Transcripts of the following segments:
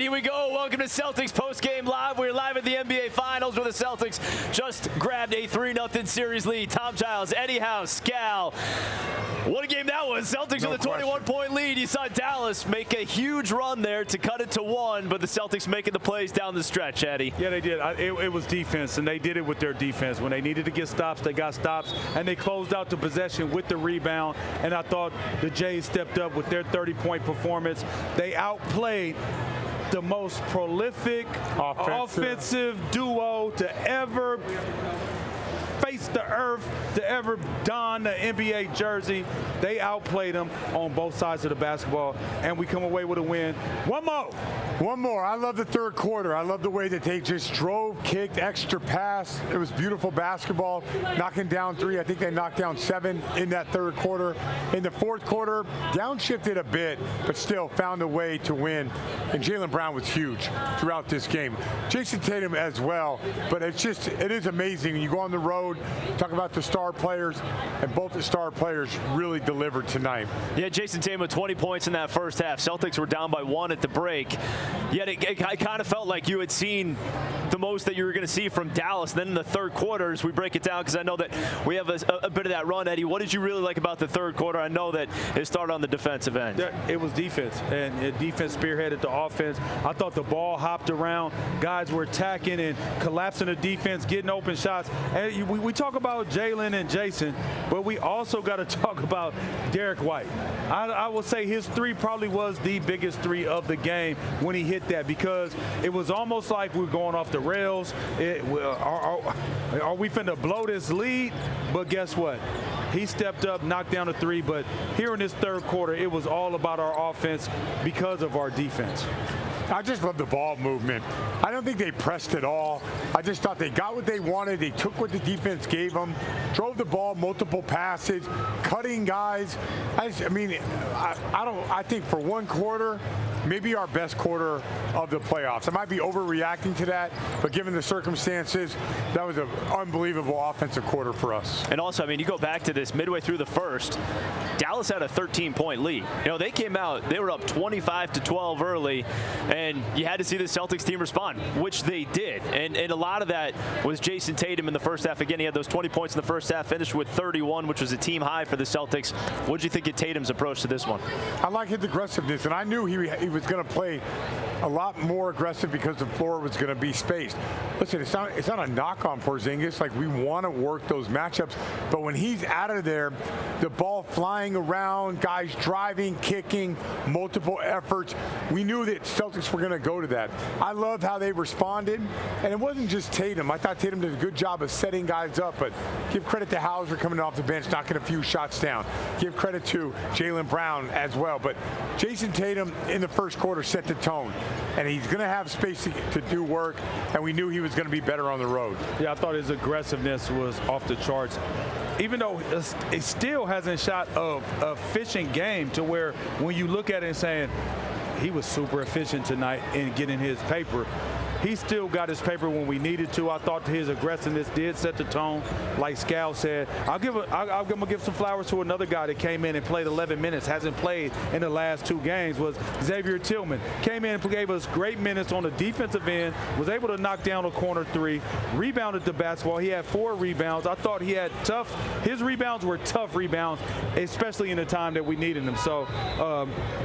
right, here we go. Welcome to Celtics Postgame Live. We're live at the NBA Finals where the Celtics just grabbed a 3-0 series lead. Tom Giles, Eddie House, Scal. What a game that was. Celtics with a 21-point lead. You saw Dallas make a huge run there to cut it to 1, but the Celtics making the plays down the stretch, Eddie. Yeah, they did. It was defense, and they did it with their defense. When they needed to get stops, they got stops, and they closed out the possession with the rebound. And I thought the Jays stepped up with their 30-point performance. They outplayed the most prolific offensive duo to ever face the earth, to ever don the NBA jersey. They outplayed them on both sides of the basketball, and we come away with a win. One more. I love the third quarter. I love the way that they just drove, kicked, extra pass. It was beautiful basketball, knocking down 3. I think they knocked down 7 in that third quarter. In the fourth quarter, downshifted a bit, but still found a way to win. And Jaylen Brown was huge throughout this game. Jason Tatum as well, but it is amazing. You go on the road, talk about the star players, and both the star players really delivered tonight. Yeah, Jason Tatum with 20 points in that first half. Celtics were down by 1 at the break. Yet it kind of felt like you had seen the most that you were going to see from Dallas. Then in the third quarter, as we break it down, because I know that we have a bit of that run, Eddie. What did you really like about the third quarter? I know that it started on the defensive end. It was defense, and defense spearheaded the offense. I thought the ball hopped around. Guys were attacking and collapsing the defense, getting open shots. And we talk about Jaylen and Jason, but we also got to talk about Derek White. I will say his 3 probably was the biggest 3 of the game when he hit that, because it was almost like we were going off the rails. Are we finna blow this lead? But guess what? He stepped up, knocked down a 3, but here in this third quarter, it was all about our offense because of our defense. I just love the ball movement. I don't think they pressed at all. I just thought they got what they wanted. They took what the defense gave them, drove the ball, multiple passes, cutting guys. I think for one quarter, maybe our best quarter of the playoffs. I might be overreacting to that, but given the circumstances, that was an unbelievable offensive quarter for us. And also, I mean, you go back to this midway through the first, Dallas had a 13-point lead. You know, they came out, they were up 25-12 early, and you had to see the Celtics team respond, which they did. And a lot of that was Jason Tatum in the first half. Again, he had those 20 points in the first half, finished with 31, which was a team high for the Celtics. What did you think of Tatum's approach to this one? I like his aggressiveness, and I knew he was going to play a lot more aggressive because the floor was going to be spaced. Listen, it's not a knock on Porzingis. Like, we want to work those matchups, but when he's out of there, the ball flying around, guys driving, kicking, multiple efforts, we knew that Celtics were going to go to that. I love how they responded, and it wasn't just Tatum. I thought Tatum did a good job of setting guys up, but give credit to Hauser coming off the bench, knocking a few shots down. Give credit to Jaylen Brown as well, but Jason Tatum in the first quarter set the tone, and he's going to have space to do work, and we knew he was going to be better on the road. Yeah, I thought his aggressiveness was off the charts. Even though it still hasn't shot a efficient game to where when you look at it and saying he was super efficient tonight in getting his paper, he still got his paper when we needed to. I thought his aggressiveness did set the tone, like Scal said. I'm gonna give some flowers to another guy that came in and played 11 minutes, hasn't played in the last 2 games, was Xavier Tillman. Came in and gave us great minutes on the defensive end, was able to knock down a corner 3, rebounded the basketball. He had 4 rebounds. I thought he had his rebounds were tough rebounds, especially in the time that we needed them. So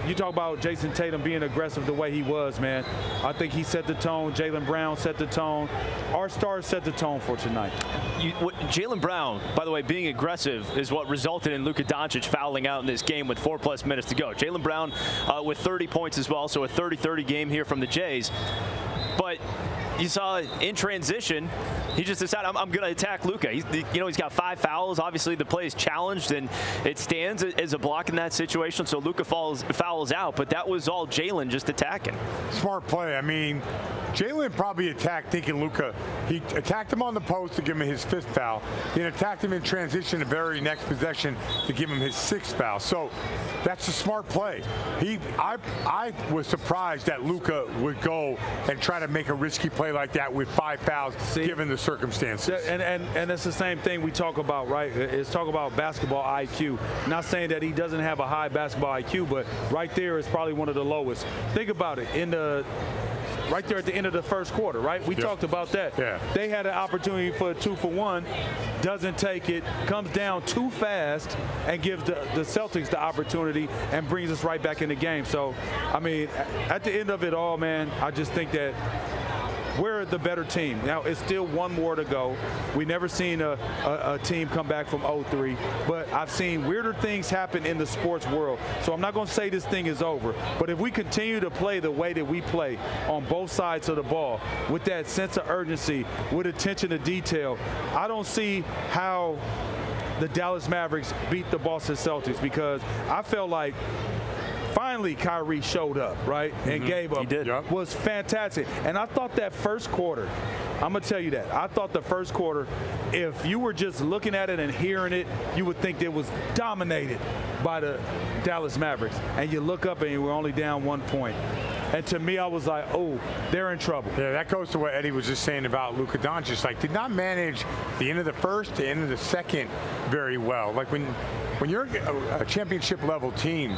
you talk about Jason Tatum being aggressive the way he was, man. I think he set the tone. Jaylen Brown set the tone. Our stars set the tone for tonight. Jaylen Brown, by the way, being aggressive is what resulted in Luca Doncic fouling out in this game with 4+ minutes to go. Jaylen Brown with 30 points as well, so a 30-30 game here from the Jays. But you saw in transition, he just decided, I'm going to attack Luca. He's got 5 fouls. Obviously, the play is challenged, and it stands as a block in that situation. So Luca fouls out, but that was all Jaylen just attacking. Smart play. I mean, Jaylen probably attacked thinking Luca. He attacked him on the post to give him his 5th foul, then attacked him in transition the very next possession to give him his 6th foul. So that's a smart play. I was surprised that Luca would go and try to make a risky play play like that with 5 fouls, given the circumstances. And it's the same thing we talk about, right? It's talk about basketball IQ. Not saying that he doesn't have a high basketball IQ, but right there is probably one of the lowest. Think about it. Right there at the end of the first quarter, right? We talked about that. Yeah. They had an opportunity for a 2-for-1, doesn't take it, comes down too fast, and gives the Celtics the opportunity and brings us right back in the game. So, I mean, at the end of it all, man, I just think that we're the better team. Now, it's still one more to go. We never seen a team come back from 0-3, but I've seen weirder things happen in the sports world. So I'm not going to say this thing is over, but if we continue to play the way that we play on both sides of the ball, with that sense of urgency, with attention to detail, I don't see how the Dallas Mavericks beat the Boston Celtics, because I felt like finally Kyrie showed up, right, and gave up. He did. Was fantastic. And I thought that first quarter, I'm going to tell you that, I thought the first quarter, if you were just looking at it and hearing it, you would think it was dominated by the Dallas Mavericks. And you look up and you were only down 1 point. And to me, I was like, oh, they're in trouble. Yeah, that goes to what Eddie was just saying about Luca Doncic. Like, did not manage the end of the first to end of the second very well. Like, when you're a championship level team,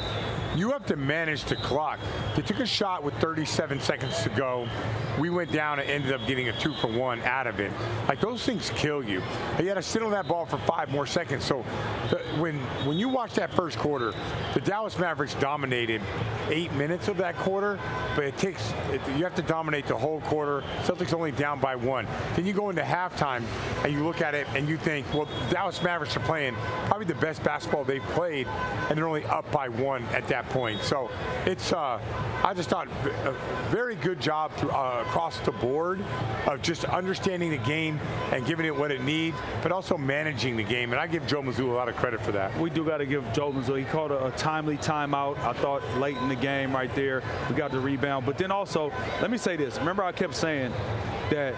you have to manage the clock. They took a shot with 37 seconds to go. We went down and ended up getting a 2-for-1 out of it. Like, those things kill you. You had to sit on that ball for 5 more seconds. So when you watch that first quarter, the Dallas Mavericks dominated 8 minutes of that quarter, but you have to dominate the whole quarter. Celtics only down by 1. Then you go into halftime and you look at it and you think, well, the Dallas Mavericks are playing probably the best basketball they've played, and they're only up by 1 at that point. So it's I just thought a very good job across the board of just understanding the game and giving it what it needs, but also managing the game. And I give Joe Mazzulla a lot of credit for that. We do got to give Joe Mazzulla. He called a timely timeout, I thought, late in the game right there. We got the rebound. But then also, let me say this. Remember, I kept saying that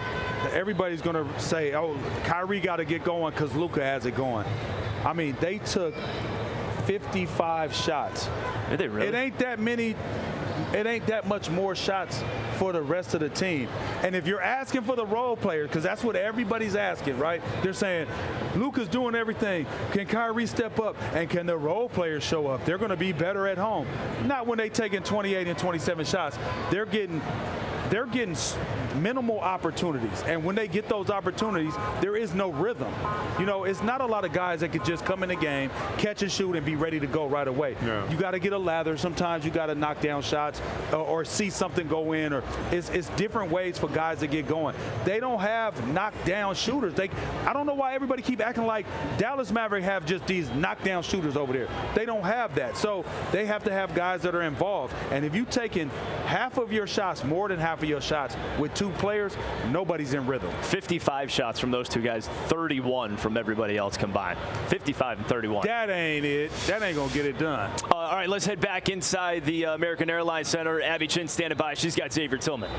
everybody's going to say, oh, Kyrie got to get going because Luca has it going. I mean, they took 55 shots. Did they really? It ain't that many. It ain't that much more shots for the rest of the team. And if you're asking for the role players, because that's what everybody's asking, right? They're saying, Luka's doing everything. Can Kyrie step up? And can the role players show up? They're going to be better at home. Not when they taking 28 and 27 shots. They're getting minimal opportunities, and when they get those opportunities, there is no rhythm. You know, it's not a lot of guys that could just come in the game, catch and shoot, and be ready to go right away. Yeah. You got to get a lather. Sometimes you got to knock down shots or see something go in, or it's different ways for guys to get going. They don't have knockdown shooters. I don't know why everybody keep acting like Dallas Mavericks have just these knockdown shooters over there. They don't have that. So they have to have guys that are involved. And if you've taken half of your shots, more than half of your shots, with 2 players, nobody's in rhythm. 55 shots from those 2 guys, 31 from everybody else combined. 55 and 31. That ain't it. That ain't going to get it done. All right, let's head back inside the American Airlines Center. Abby Chin standing by. She's got Xavier Tillman.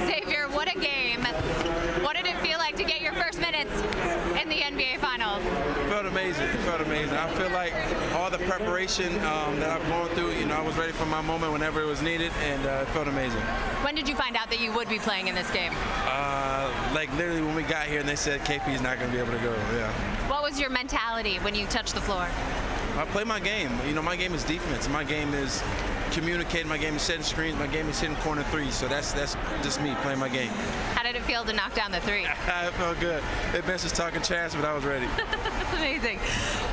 Xavier, what a game. What did it feel like to get your first minutes in the NBA Finals? It felt amazing. It felt amazing. I feel like all the preparation that I've gone through, you know, I was ready for my moment whenever it was needed, and it felt amazing. When did you find out that you would be playing in this game? Like literally when we got here and they said KP is not going to be able to go, yeah. What was your mentality when you touched the floor? I play my game. You know, my game is defense. My game is communicating. My game is setting screens. My game is hitting corner threes. So that's just me playing my game. How did it feel to knock down the 3? It felt good. It been just talking trash, but I was ready. That's amazing.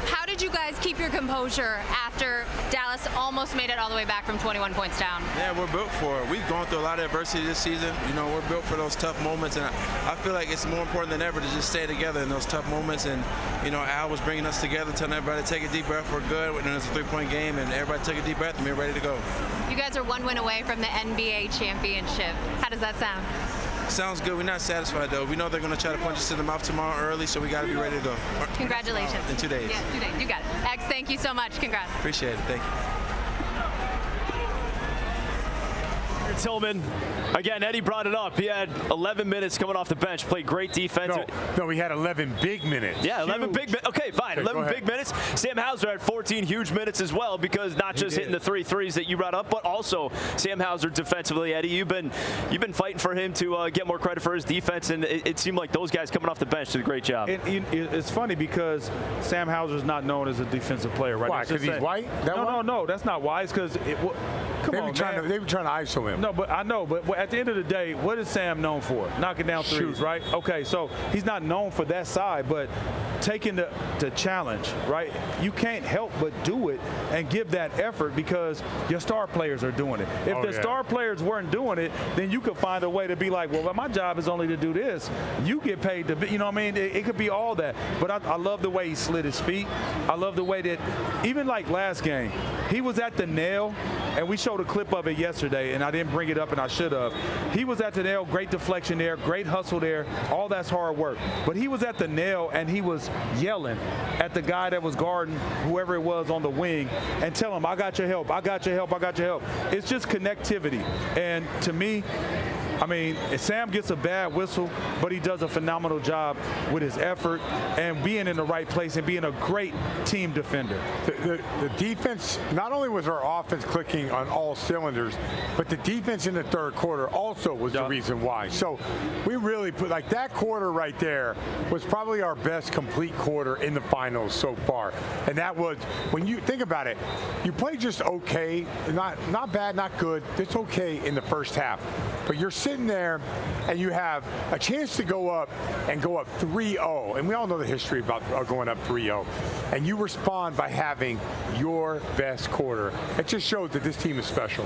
How did you guys keep your composure after Dallas almost made it all the way back from 21 points down? Yeah, we're built for it. We've gone through a lot of adversity this season. You know, we're built for those tough moments, and I feel like it's more important than ever to just stay together in those tough moments. And, you know, Al was bringing us together, telling everybody to take a deep breath, we're good. And it's a 3-point game, and everybody took a deep breath, and we're ready to go. You guys are 1 win away from the NBA championship. How does that sound? Sounds good. We're not satisfied, though. We know they're going to try to punch us in the mouth tomorrow early, so we got to be ready to go. Congratulations. In 2 days. Yeah, 2 days. You got it. X, thank you so much. Congrats. Appreciate it. Thank you. Tillman. Again, Eddie brought it up. He had 11 minutes coming off the bench, played great defense. No, he had 11 big minutes. Yeah, 11 big minutes. Okay, fine. 11 big minutes. Sam Hauser had 14 huge minutes as well, because not just hitting the 3 threes that you brought up, but also Sam Hauser defensively. Eddie, you've been fighting for him to get more credit for his defense, and it seemed like those guys coming off the bench did a great job. It's funny because Sam Hauser is not known as a defensive player, right? Why? Because he's white? No, that's not why. It's because they were trying to ISO him. No, but I know. But at the end of the day, what is Sam known for? Knocking down threes, right? Okay, so he's not known for that side, but taking the challenge, right? You can't help but do it and give that effort because your star players are doing it. If the star players weren't doing it, then you could find a way to be like, well, my job is only to do this. You get paid to be, you know what I mean? It could be all that. But I love the way he slid his feet. I love the way that, even like last game, he was at the nail, and we showed a clip of it yesterday, and I didn't bring it up, and I should have. He was at the nail, great deflection there, great hustle there, all that's hard work. But he was at the nail, and he was yelling at the guy that was guarding whoever it was on the wing and tell him, I got your help, I got your help, I got your help. It's just connectivity. And to me, I mean, Sam gets a bad whistle, but he does a phenomenal job with his effort and being in the right place and being a great team defender. The defense, not only was our offense clicking on all cylinders, but the defense in the third quarter also was the reason why. So we really put, like, that quarter right there was probably our best complete quarter in the finals so far. And that was, when you think about it, you play just okay, not bad, not good, it's okay in the first half. But you're sitting there and you have a chance to go up 3-0. And we all know the history about going up 3-0. And you respond by having your best quarter. It just shows that this team is special.